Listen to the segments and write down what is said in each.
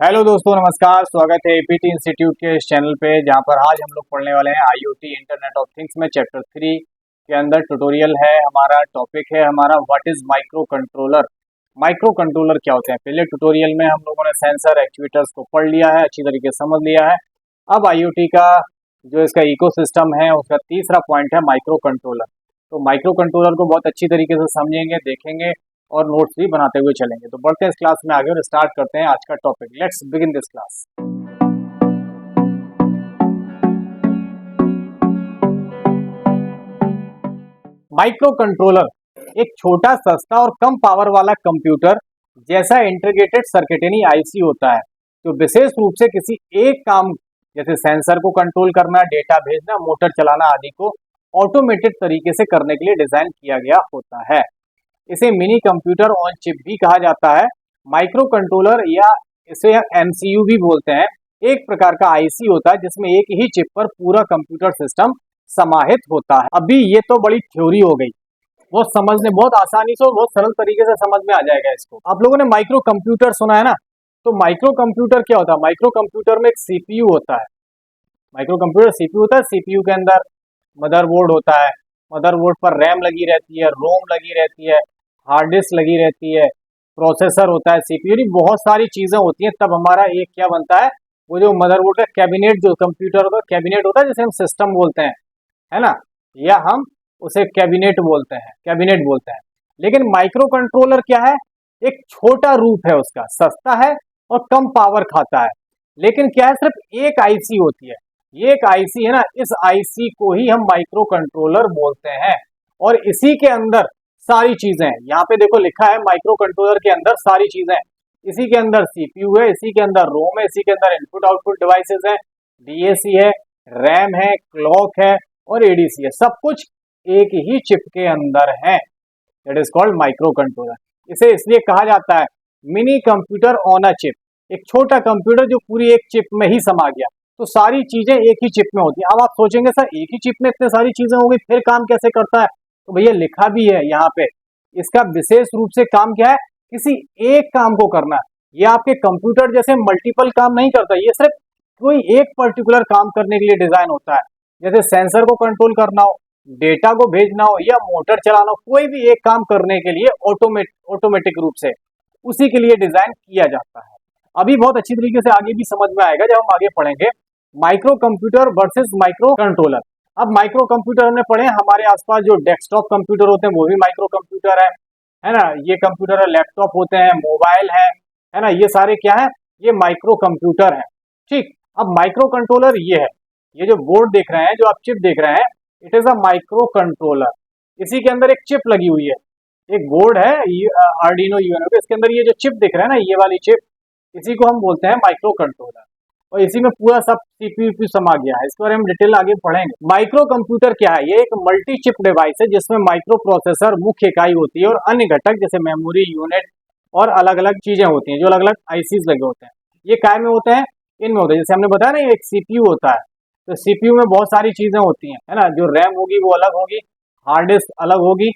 Hello दोस्तों, नमस्कार। स्वागत है एपीटी इंस्टीट्यूट के इस चैनल पे, जहां पर आज हम लोग पढ़ने वाले हैं आईओटी इंटरनेट ऑफ थिंग्स में चैप्टर 3 के अंदर ट्यूटोरियल है। हमारा टॉपिक है what is micro controller. Micro controller क्या होते हैं? पहले ट्यूटोरियल में हम लोगों ने सेंसर एक्चुएटर्स को पढ़ लिया है, अच्छी तरीके से समझ लिया है। अब आईओटी का जो इसका इकोसिस्टम है उसका तीसरा पॉइंट है माइक्रो कंट्रोलर। तो माइक्रो कंट्रोलर को बहुत अच्छी तरीके से समझेंगे, देखेंगे और नोट्स भी बनाते हुए चलेंगे। तो बढ़ते हैं इस क्लास में आगे और स्टार्ट करते हैं आज का topic. Let's begin this class. Micro controller एक छोटा, सस्ता और कम पावर वाला कंप्यूटर जैसा इंटीग्रेटेड सर्किट यानी आईसी होता है, जो विशेष रूप से किसी एक काम जैसे सेंसर को कंट्रोल करना, डेटा भेजना, मोटर चलाना आदि को ऑटोमेटेड तरीके से करने के लिए डिजाइन किया गया होता है। इसे मिनी कंप्यूटर ऑन चिप भी कहा जाता है। माइक्रो कंट्रोलर या इसे एमसीयू भी बोलते हैं, एक प्रकार का आईसी होता है जिसमें एक ही चिप पर पूरा कंप्यूटर सिस्टम समाहित होता है। अभी ये तो बड़ी थ्योरी हो गई, वो समझने बहुत आसानी से और बहुत सरल तरीके से समझ में आ जाएगा इसको। आप लोगों ने माइक्रो कंप्यूटर सुना है ना? तो माइक्रो कंप्यूटर क्या होता है? माइक्रो कंप्यूटर में एक सीपीयू होता है। माइक्रो कंप्यूटर सीपीयू होता है, सीपीयू के अंदर मदरबोर्ड होता है, मदरबोर्ड पर रैम लगी रहती है, रोम लगी रहती है, हार्ड डिस्क लगी रहती है, प्रोसेसर होता है, सीपीयू, बहुत सारी चीजें होती हैं। तब हमारा एक क्या बनता है, वो जो मदरबोर्ड का कैबिनेट, जो कंप्यूटर का कैबिनेट होता है जिसे हम सिस्टम बोलते हैं, है ना, या हम उसे कैबिनेट बोलते हैं। लेकिन माइक्रो कंट्रोलर क्या है? एक छोटा रूप है उसका, सस्ता है और कम पावर खाता है। लेकिन क्या है, सिर्फ एक आईसी होती है। ये एक आईसी है ना, इस आईसी को ही हम माइक्रो कंट्रोलर बोलते हैं। और इसी के अंदर सारी चीजें हैं। यहाँ पे देखो लिखा है माइक्रो कंट्रोलर के अंदर सारी चीजें हैं। इसी के अंदर सीपीयू है, इसी के अंदर रोम है, इसी के अंदर इनपुट आउटपुट डिवाइसेस है, डीएसी है, रैम है, क्लॉक है और एडीसी है। सब कुछ एक ही चिप के अंदर है। That is called micro controller. इसे इसलिए कहा जाता है mini computer on a chip, एक छोटा कंप्यूटर जो पूरी एक चिप में ही समा गया। तो सारी चीजें एक ही चिप में होती है। अब आप सोचेंगे सर एक ही चिप में इतने सारी चीजें हो गई, फिर काम कैसे करता है? तो भैया लिखा भी है यहाँ पे, इसका विशेष रूप से काम क्या है? किसी एक काम को करना है। ये आपके कंप्यूटर जैसे मल्टीपल काम नहीं करता, ये सिर्फ कोई एक पर्टिकुलर काम करने के लिए डिजाइन होता है। जैसे सेंसर को कंट्रोल करना हो, डेटा को भेजना हो या मोटर चलाना हो, कोई भी एक काम करने के लिए ऑटोमेटिक रूप से उसी के लिए डिजाइन किया जाता है। अभी बहुत अच्छी तरीके से आगे भी समझ में आएगा जब हम आगे पढ़ेंगे micro computer versus micro controller. अब माइक्रो कंप्यूटर हमने पढ़े, हमारे आसपास जो डेस्कटॉप कंप्यूटर होते हैं वो भी माइक्रो कंप्यूटर है ना। ये कंप्यूटर है, लैपटॉप होते हैं, मोबाइल है ना, ये सारे क्या है? ये माइक्रो कंप्यूटर है। ठीक, अब माइक्रो कंट्रोलर ये है, ये जो बोर्ड देख रहे हैं, जो आप चिप देख रहे हैं, it is a micro controller. इसी के अंदर एक चिप लगी हुई है, एक बोर्ड है आर्डिनो यूनो, इसके अंदर ये जो चिप दिख रहा है ना, ये वाली चिप, इसी को हम बोलते हैं माइक्रो कंट्रोलर। और इसी में पूरा सब सीपीयू समा गया है। इसके बारे में डिटेल आगे पढ़ेंगे। माइक्रो कंप्यूटर क्या है? ये एक मल्टी चिप डिवाइस है जिसमें माइक्रो प्रोसेसर मुख्य इकाई होती है और अन्य घटक जैसे मेमोरी यूनिट और अलग अलग चीजें होती हैं, जो अलग अलग आईसीज लगे होते हैं। ये काय में होते हैं? इनमें होते हैं। जैसे हमने बताया ना, एक सीपीयू होता है, तो सीपीयू में बहुत सारी चीजें होती हैं, है ना। जो रैम होगी वो अलग होगी, हार्ड डिस्क अलग होगी,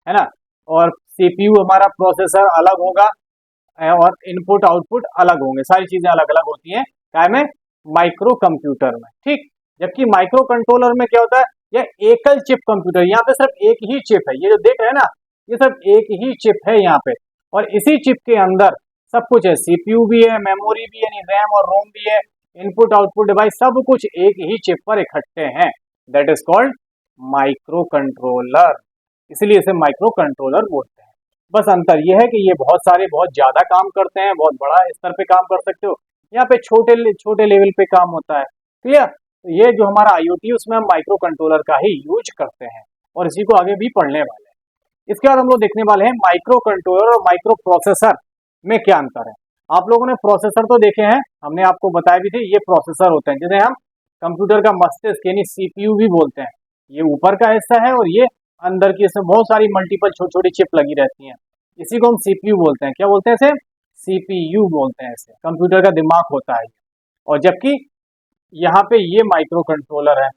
है ना, और सीपीयू हमारा प्रोसेसर अलग होगा और इनपुट आउटपुट अलग होंगे। सारी चीजें अलग अलग होती हैं काय में? माइक्रो कंप्यूटर में। ठीक, जबकि माइक्रो कंट्रोलर में क्या होता है? यह एकल चिप कंप्यूटर, यहाँ पे सिर्फ एक ही चिप है। ये जो देख रहे हैं ना, ये सिर्फ एक ही चिप है यहाँ पे, और इसी चिप के अंदर सब कुछ है। सीपीयू भी है, मेमोरी भी है, यानी रैम और रोम भी है, इनपुट आउटपुट डिवाइस, सब कुछ एक ही चिप पर इकट्ठे हैं। That is called micro controller, इसलिए इसे माइक्रो कंट्रोलर बोलते हैं। बस अंतर यह है कि ये बहुत ज्यादा काम करते हैं, बहुत बड़ा स्तर पे काम कर सकते हो, यहाँ पे छोटे लेवल पे काम होता है। क्लियर? तो ये जो हमारा आईओटी है उसमें हम माइक्रो कंट्रोलर का ही यूज करते हैं और इसी को आगे भी पढ़ने वाले हैं। इसके बाद हम लोग देखने वाले हैं माइक्रो कंट्रोलर और माइक्रो प्रोसेसर में क्या अंतर है। आप लोगों ने प्रोसेसर तो देखे हैं, हमने आपको बताया भी थे, ये प्रोसेसर होते हैं जिन्हें हम कंप्यूटर का मस्तिष्क यानी सीपीयू भी बोलते हैं। ये ऊपर का हिस्सा है और ये अंदर की, इसमें बहुत सारी मल्टीपल छोटी छोटी चिप लगी रहती हैं। इसी को हम सीपीयू बोलते हैं। क्या बोलते हैं इसे? सीपीयू बोलते हैं इसे। कंप्यूटर का दिमाग होता है। और जबकि यहाँ पे ये माइक्रो कंट्रोलर है,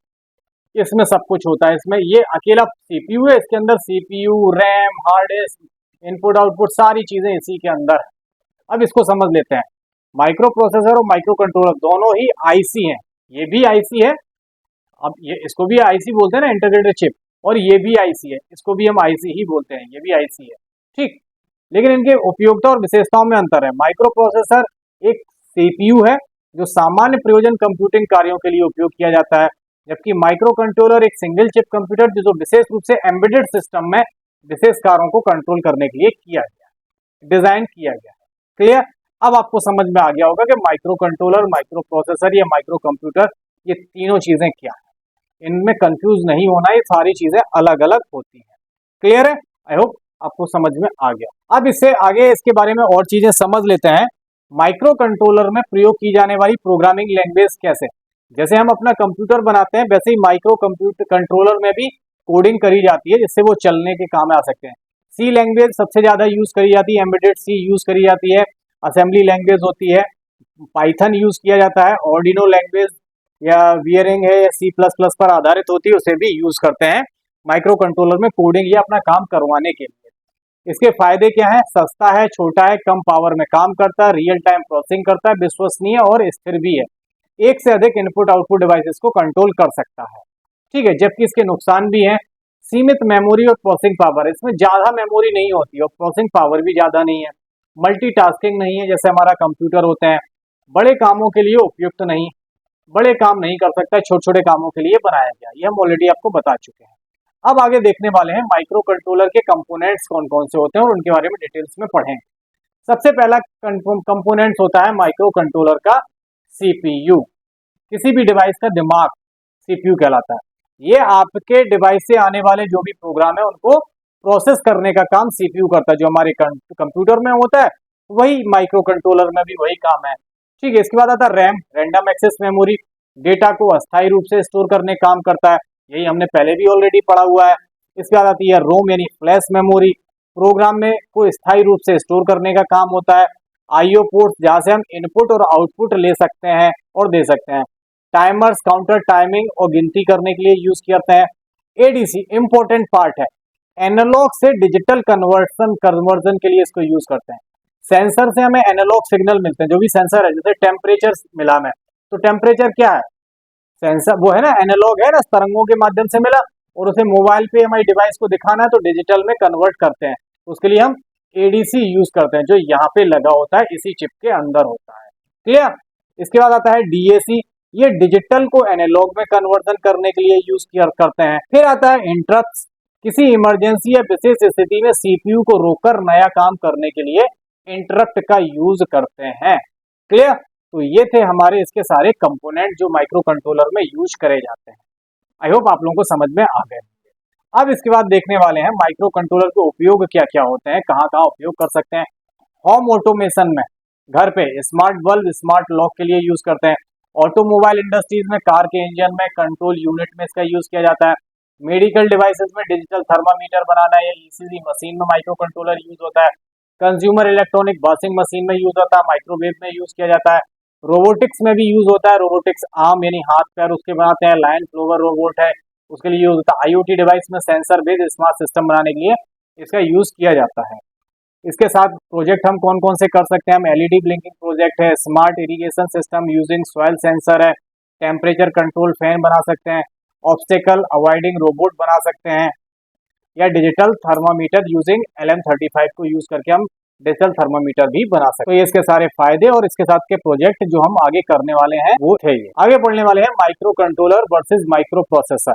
इसमें सब कुछ होता है। इसमें ये अकेला सीपीयू है, इसके अंदर CPU, RAM, hard disk, input output सारी चीजें इसी के अंदर है। अब इसको समझ लेते हैं। माइक्रो प्रोसेसर और माइक्रो कंट्रोलर दोनों ही आईसी हैं। ये भी आईसी है, अब ये इसको भी आईसी बोलते हैं ना, इंटीग्रेटेड चिप, और ये भी आईसी है, इसको भी हम आईसी ही बोलते हैं, ये भी आईसी है, ठीक। लेकिन इनके उपयोगिता और विशेषताओं में अंतर है। माइक्रो प्रोसेसर एक सीपीयू है जो सामान्य प्रयोजन कंप्यूटिंग कार्यों के लिए उपयोग किया जाता है, जबकि माइक्रो कंट्रोलर एक सिंगल चिप कंप्यूटर जो विशेष रूप से एम्बेडेड सिस्टम में विशेष कार्यों को कंट्रोल करने के लिए किया गया है, डिजाइन किया गया है। क्लियर? अब आपको समझ में आ गया होगा कि माइक्रो कंट्रोलर, माइक्रो प्रोसेसर या माइक्रो कंप्यूटर, ये तीनों चीजें क्या है। इनमें कंफ्यूज नहीं होना, ये सारी चीजें अलग अलग होती हैं। क्लियर है? आई होप आपको समझ में आ गया। अब इससे आगे इसके बारे में और चीजें समझ लेते हैं। माइक्रो कंट्रोलर में प्रयोग की जाने वाली प्रोग्रामिंग लैंग्वेज कैसे, जैसे हम अपना कंप्यूटर बनाते हैं वैसे ही माइक्रो कंप्यूटर कंट्रोलर में भी कोडिंग करी जाती है जिससे वो चलने के काम आ सकते हैं। सी लैंग्वेज सबसे ज्यादा यूज करी जाती है, एम्बेडेड सी यूज करी जाती है, असेंबली लैंग्वेज होती है, पाइथन यूज किया जाता है, ऑर्डिनो लैंग्वेज या वियरिंग है या सी प्लस प्लस पर आधारित होती है, उसे भी यूज करते हैं माइक्रो कंट्रोलर में कोडिंग या अपना काम करवाने के लिए। इसके फायदे क्या है? सस्ता है, छोटा है, कम पावर में काम करता है, रियल टाइम प्रोसेसिंग करता है, विश्वसनीय और स्थिर भी है, एक से अधिक इनपुट आउटपुट डिवाइसेस को कंट्रोल कर सकता है, ठीक है। जबकि इसके नुकसान भी हैं, सीमित मेमोरी और प्रोसेसिंग पावर, इसमें ज्यादा मेमोरी नहीं होती और प्रोसेसिंग पावर भी ज्यादा नहीं है, मल्टीटास्किंग नहीं है जैसे हमारा कंप्यूटर होते हैं, बड़े कामों के लिए उपयुक्त नहीं, बड़े काम नहीं कर सकता, छोटे छोटे कामों के लिए बनाया गया, ये हम ऑलरेडी आपको बता चुके हैं। अब आगे देखने वाले हैं माइक्रो कंट्रोलर के कंपोनेंट्स कौन कौन से होते हैं और उनके बारे में डिटेल्स में पढ़ेंगे। सबसे पहला कंपोनेंट्स होता है माइक्रो कंट्रोलर का सीपीयू। किसी भी डिवाइस का दिमाग सीपीयू कहलाता है। ये आपके डिवाइस से आने वाले जो भी प्रोग्राम है उनको प्रोसेस करने का काम सीपीयू करता है। जो हमारे कंप्यूटर में होता है वही माइक्रो कंट्रोलर में भी वही काम है, ठीक है। इसके बाद आता है RAM, random access memory, data को अस्थायी रूप से स्टोर करने काम करता है, यही हमने पहले भी ऑलरेडी पढ़ा हुआ है। इसके बाद आती है रोम यानी फ्लैश मेमोरी, प्रोग्राम में को स्थायी रूप से स्टोर करने का काम होता है। आईओ पोर्ट जहां से हम इनपुट और आउटपुट ले सकते हैं और दे सकते हैं। टाइमर्स, काउंटर टाइमिंग और गिनती करने के लिए यूज करते हैं। एडीसी इंपॉर्टेंट पार्ट है, एनालॉग से डिजिटल कन्वर्जन के लिए इसको यूज करते हैं। सेंसर से हमें एनालॉग सिग्नल मिलते हैं, जो भी सेंसर है, जैसे टेम्परेचर मिला हमें, तो टेम्परेचर क्या है? सेंसर वो है ना, एनालॉग है ना, तरंगों के माध्यम से मिला, और उसे मोबाइल पे हमारी डिवाइस को दिखाना है तो डिजिटल में कन्वर्ट करते हैं, उसके लिए हम एडीसी यूज करते हैं, जो यहाँ पे लगा होता है, इसी चिप के अंदर होता है, क्लियर। इसके बाद आता है डीएसी, ये डिजिटल को एनालॉग में कन्वर्जन करने के लिए यूज करते हैं। फिर आता है इंटरप्ट, किसी इमरजेंसी या विशेष स्थिति में सीपीयू को रोककर नया काम करने के लिए इंटरप्ट का यूज करते हैं, क्लियर। तो ये थे हमारे इसके सारे कंपोनेंट जो माइक्रो कंट्रोलर में यूज करे जाते हैं। आई होप आप लोगों को समझ में आ गए। अब इसके बाद देखने वाले हैं माइक्रो कंट्रोलर के उपयोग क्या क्या होते हैं, कहाँ कहाँ उपयोग कर सकते हैं। होम ऑटोमेशन में, घर पे स्मार्ट बल्ब, स्मार्ट लॉक के लिए यूज करते हैं। ऑटोमोबाइल इंडस्ट्रीज में, कार के इंजन में, कंट्रोल यूनिट में इसका यूज किया जाता है। मेडिकल डिवाइसेस में डिजिटल थर्मामीटर बनाना या ईसीजी मशीन में माइक्रो कंट्रोलर यूज होता है। कंज्यूमर इलेक्ट्रॉनिक वॉशिंग मशीन में यूज होता है, माइक्रोवेव में यूज किया जाता है। रोबोटिक्स में भी यूज होता है, रोबोटिक्स आर्म यानी हाथ पैर उसके बनाते हैं, लाइन फ्लोवर रोबोट है उसके लिए यूज होता है। आईओटी डिवाइस में सेंसर बेस्ड स्मार्ट सिस्टम बनाने के लिए इसका यूज किया जाता है। इसके साथ प्रोजेक्ट हम कौन कौन से कर सकते हैं? हम एलईडी ब्लिंकिंग प्रोजेक्ट है, smart irrigation system using soil sensor है, टेम्परेचर कंट्रोल फैन बना सकते हैं, ऑब्स्टेकल अवॉइडिंग रोबोट बना सकते हैं, या डिजिटल थर्मामीटर यूजिंग LM35 को यूज करके हम डिजिटल थर्मामीटर भी बना सकते हैं। तो ये इसके सारे फायदे और इसके साथ के प्रोजेक्ट जो हम आगे करने वाले हैं वो थे। ये आगे पढ़ने वाले हैं micro controller versus micro processor.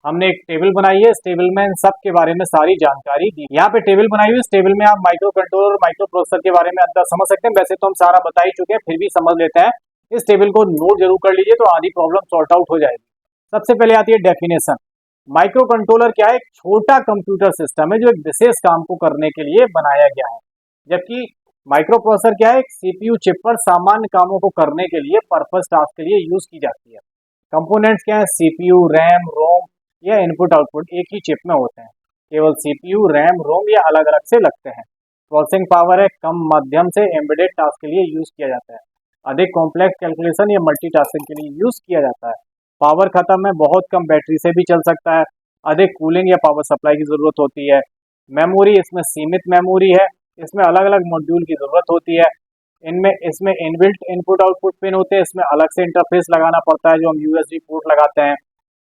हमने एक टेबल बनाई है, इस टेबल में इन सब के बारे में सारी जानकारी दी। यहाँ पे टेबल बनाई हुई, इस टेबल में आप माइक्रो कंट्रोलर और माइक्रो प्रोसेसर के बारे में अंदर समझ सकते हैं। वैसे तो हम सारा बता ही चुके हैं, फिर भी समझ लेते हैं। इस टेबल को नोट जरूर कर लीजिए तो आधी प्रॉब्लम सॉर्ट आउट हो जाएगी। सबसे पहले आती है डेफिनेशन। माइक्रो कंट्रोलर क्या है? एक छोटा कंप्यूटर सिस्टम है जो एक विशेष काम को करने के लिए बनाया गया है, जबकि माइक्रो प्रोसेसर क्या है? एक सीपीयू चिप पर सामान्य कामों को करने के लिए, पर्पस टास्क के लिए यूज की जाती है। कंपोनेंट्स क्या है? सीपीयू, रैम, रोम या इनपुट आउटपुट एक ही चिप में होते हैं। केवल सीपीयू, रैम, रोम या अलग अलग से लगते हैं। प्रोसेसिंग पावर है, कम मध्यम से एम्बेडेड टास्क के लिए यूज किया जाता है। अधिक कॉम्प्लेक्स कैलकुलेशन या मल्टीटास्किंग के लिए यूज किया जाता है। पावर खत्म है, बहुत कम बैटरी से भी चल सकता है। अधिक कूलिंग या पावर सप्लाई की जरूरत होती है। मेमोरी, इसमें सीमित मेमोरी है, इसमें अलग अलग मॉड्यूल की जरूरत होती है। इनमें इसमें इनबिल्ट इनपुट आउटपुट पिन होते हैं, इसमें अलग से इंटरफेस लगाना पड़ता है जो हम यूएसबी पोर्ट लगाते हैं।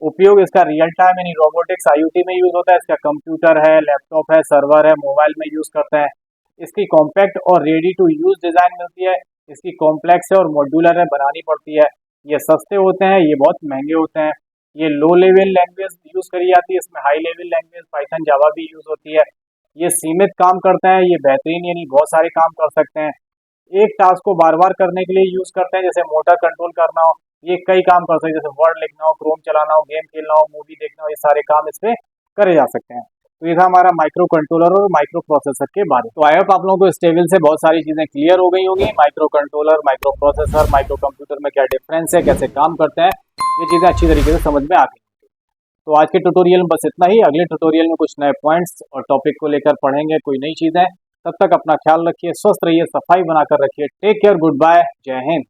उपयोग इसका रियल टाइम यानी रोबोटिक्स आईओटी में यूज होता है। इसका कंप्यूटर है, लैपटॉप है, सर्वर है, मोबाइल में यूज करते हैं। इसकी कॉम्पैक्ट और रेडी टू यूज डिजाइन मिलती है। इसकी कॉम्प्लेक्स है और मॉड्यूलर है, बनानी पड़ती है। ये सस्ते होते हैं, ये बहुत महंगे होते हैं। ये लो लेवल लैंग्वेज यूज करी जाती है, इसमें high level language Python Java भी यूज होती है। ये सीमित काम करते हैं, ये बेहतरीन यानी बहुत सारे काम कर सकते हैं। एक टास्क को बार बार करने के लिए यूज करते हैं, जैसे मोटर कंट्रोल करना हो, ये कई काम कर सकते हैं, जैसे वर्ड लिखना हो, क्रोम चलाना हो, गेम खेलना हो, मूवी देखना हो, ये सारे काम इसमें करे जा सकते हैं। तो ये था हमारा माइक्रो कंट्रोलर और माइक्रो प्रोसेसर के बारे में। तो आई होप आप लोगों को इस टेबल से बहुत सारी चीजें क्लियर हो गई होंगी। Micro controller, micro processor, micro computer में क्या डिफरेंस है, कैसे काम करते हैं, ये चीजें अच्छी तरीके से समझ में आ गई। तो आज के ट्यूटोरियल में बस इतना ही। अगले ट्यूटोरियल में कुछ नए पॉइंट्स और टॉपिक को लेकर पढ़ेंगे, कोई नई चीजें। तब तक अपना ख्याल रखिए, स्वस्थ रहिए, सफाई बनाकर रखिए। टेक केयर, गुड बाय, जय हिंद।